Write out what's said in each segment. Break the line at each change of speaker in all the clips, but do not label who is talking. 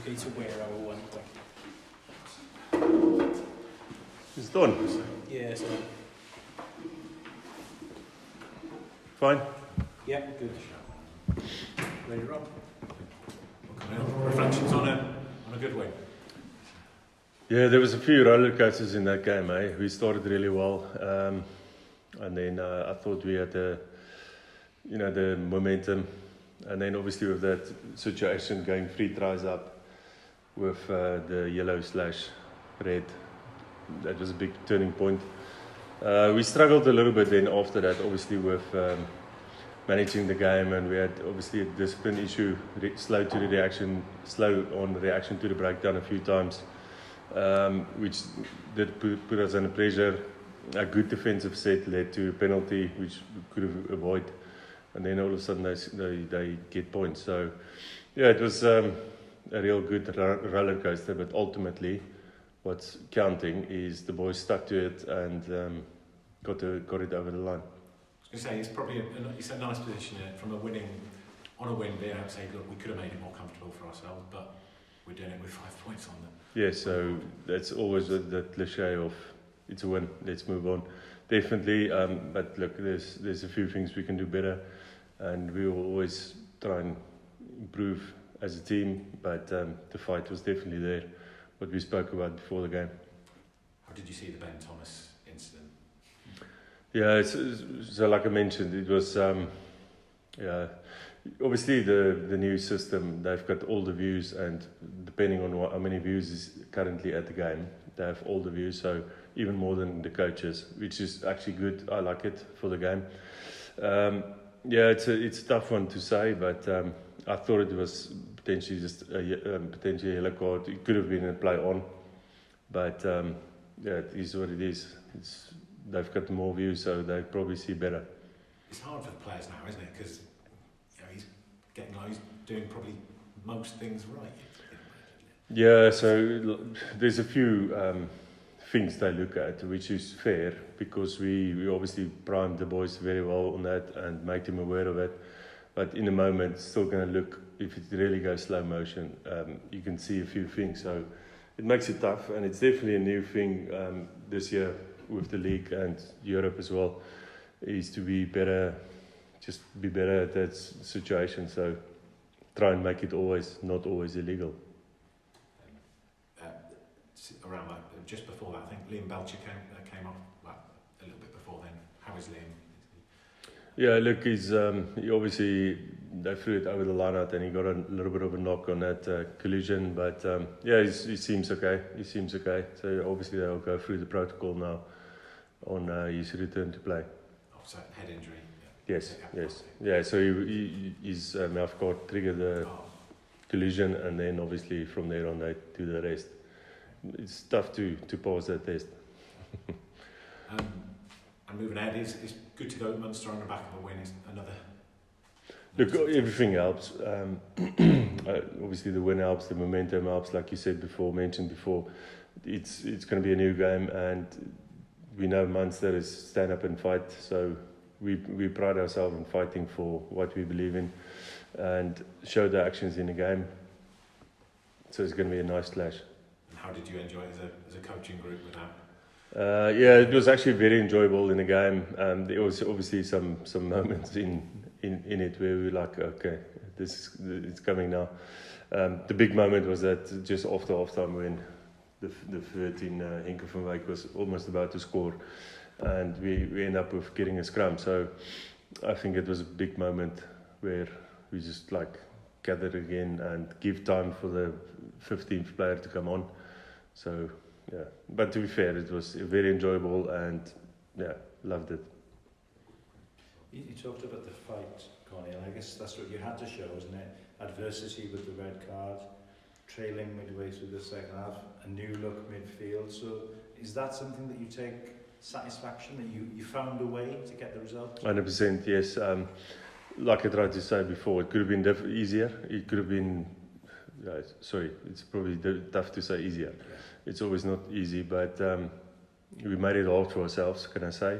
okay to wear our 1 point.
It's done.
Yeah, so
Fine.
yeah, good. Ready, Rob?
Reflections on a good win.
Yeah, there was a few roller coasters in that game. We started really well, and then I thought we had the momentum, and then obviously with that situation going 3 tries up with the yellow/red, that was a big turning point. We struggled a little bit then after that, obviously with managing the game, and we had obviously a discipline issue, slow on reaction to the breakdown a few times, which did put us under pressure. A good defensive set led to a penalty, which we could have avoided, and then all of a sudden they get points. So yeah, it was a real good roller coaster, but ultimately what's counting is the boys stuck to it and got it over the line.
I was going to say, it's probably it's a nice position from a win, being able to say, look, we could have made it more comfortable for ourselves, but we're doing it with 5 points on them.
Yeah, so that's always the cliche of it's a win, let's move on. Definitely, but look, there's a few things we can do better, and we will always try and improve as a team, but the fight was definitely there, what we spoke about before the game.
How did you see the Ben Thomas incident?
Yeah, so like I mentioned, it was obviously the new system, they've got all the views, and depending on how many views is currently at the game, they have all the views, so even more than the coaches, which is actually good. I like it for the game. It's a tough one to say, but I thought it was potentially just potentially a yellow card. It could have been a play on, but it is what it is. They've got more views, so they probably see better.
It's hard for the players now, isn't it? Because he's doing probably most things right.
Yeah, so there's a few things they look at, which is fair, because we obviously primed the boys very well on that and made them aware of it. But in the moment, it's still going to look, if it really goes slow motion, you can see a few things. So it makes it tough, and it's definitely a new thing this year with the league and Europe as well, is to be better at that situation. So try and make it not always illegal.
Around just before that, I think Liam Belcher came off. Well, a little bit before then. How is Liam?
Yeah, look, he obviously they threw it over the line out, and he got a little bit of a knock on that collision. But he seems okay. So obviously they'll go through the protocol now on his return to play.
Oh, so head injury.
Yes. Yeah, so his mouth guard triggered the collision, and then obviously from there on they do the rest. It's tough to pause that test.
And moving ahead, it's good to go at Munster on the back of a win. Is another.
Look, everything helps. Obviously, the win helps. The momentum helps. Like you mentioned before, it's going to be a new game, and we know Munster is stand up and fight. So we pride ourselves in fighting for what we believe in, and show the actions in the game. So it's going to be a nice clash.
How did you enjoy it as a coaching group with that?
It was actually very enjoyable in the game. There was obviously some moments in it where we were like, okay, it's coming now. The big moment was that just after half-time when the 13 Henke van Wyk was almost about to score, and we end up with getting a scrum. So I think it was a big moment where we just gather again and give time for the 15th player to come on. So, yeah. But to be fair, it was very enjoyable, and, loved it.
You talked about the fight, Corniel. I guess that's what you had to show, isn't it? Adversity with the red card, trailing midway through the second half, a new look midfield. So is that something that you take satisfaction, that you found a way to get the result? 100%,
yes. Like I tried to say before, it could have been easier. It could have been... it's probably tough to say easier.
Yeah.
It's always not easy, but we made it hard for ourselves, can I say.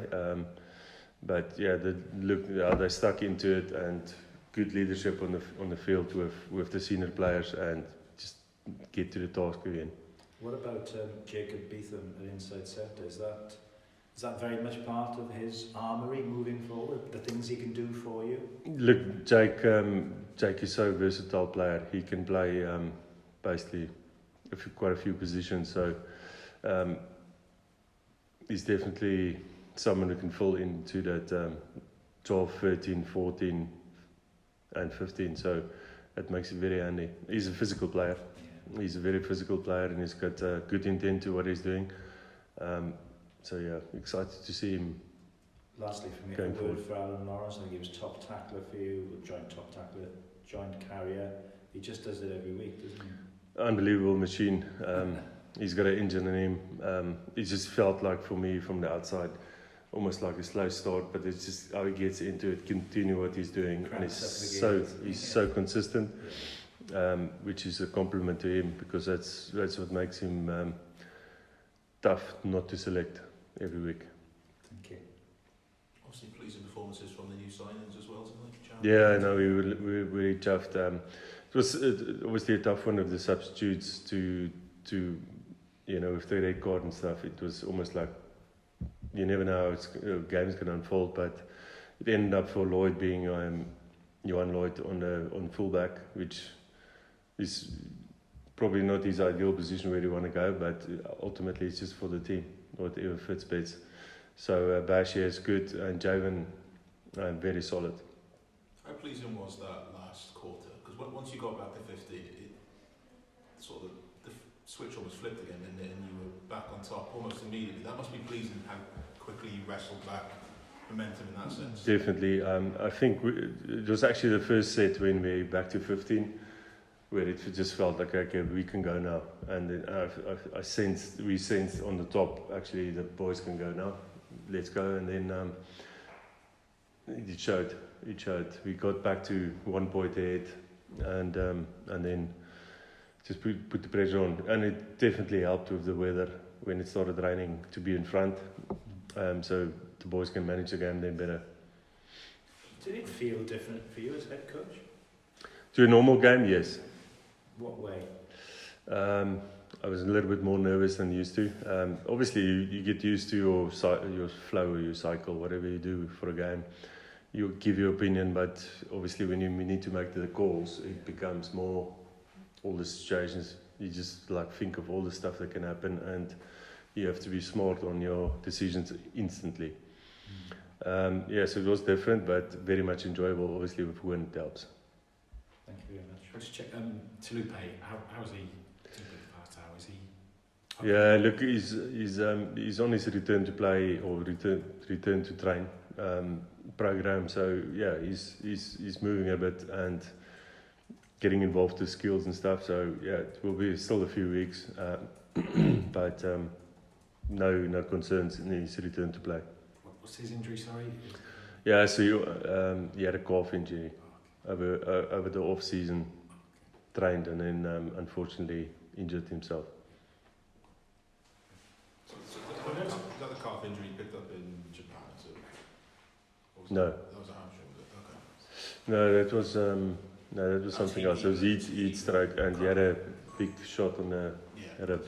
But they stuck into it, and good leadership on the field with the senior players, and just get to the task again.
What about Jacob Beetham at inside centre? Is that very much part of his armoury moving forward? The things he can do for you?
Look, Jake is so versatile player. He can play basically quite a few positions. So he's definitely someone who can fill into that 12, 13, 14 and 15. So that makes it very handy. He's a physical player.
Yeah.
He's a very physical player and he's got good intent to what he's doing. So yeah, excited to see him.
Lastly for me,
Going
a word
forward.
for Alan Lawrence. I think he was top tackler for you, joint top tackler, joint carrier. He just does it every week, doesn't he?
Unbelievable machine. He's got an engine in him. It just felt like for me from the outside, almost like a slow start, but it's just how he gets into it, continue what he's doing, and he's so consistent, which is a compliment to him because that's what makes him tough not to select every week.
Thank you.
Obviously, pleasing performances from the new signings as well, isn't it?
Yeah, no, we were really chuffed. It was obviously a tough one of the substitutes to with the red card and stuff. It was almost like you never know how game's going to unfold, but it ended up for Lloyd being Johan Lloyd on fullback, which is probably not his ideal position where you want to go, but ultimately it's just for the team, whatever fits best. So Bashir is good and Javan very solid.
How pleasing was that last quarter? Because once you got back to 50, it sort of the switch almost flipped again, and you were back on top almost immediately. That must be pleasing how quickly you wrestled back momentum in that sense.
Definitely. I think it was actually the first set when we back to 15, where it just felt like, okay, we can go now. And then we sensed on the top, actually, the boys can go now. Let's go. And then it showed. We got back to 1 point ahead, and then just put the pressure on. And it definitely helped with the weather when it started raining to be in front. So the boys can manage the game then better.
Did it feel different for you as head coach?
To a normal game, yes.
What way?
I was a little bit more nervous than used to. Obviously, you get used to your flow or your cycle, whatever you do for a game. You give your opinion, but obviously when you need to make the calls, it becomes more all the situations. You just think of all the stuff that can happen, and you have to be smart on your decisions instantly. So it was different, but very much enjoyable. Obviously, with win it helps.
Thank you very much.
I'll just check, Talupe, how is he? How is he?
Yeah, look, he's on his return to play or return to train program. So yeah, he's moving a bit and getting involved with skills and stuff. So yeah, it will be still a few weeks, but no concerns in his return to play.
What's his injury? Sorry.
Yeah, so he had a calf injury over the off season, trained and then unfortunately injured himself.
So is that the calf injury he picked up in Japan?
No.
That was a hamstring, was it? Okay.
No, that was something else. It was heat stroke, and he had a big shot on the rib.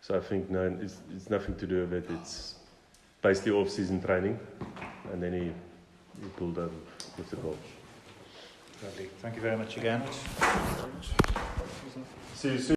So I think no, it's nothing to do with it. It's basically off-season training, and then he pulled up with the goal.
Lovely. Thank you very much again.
See you soon.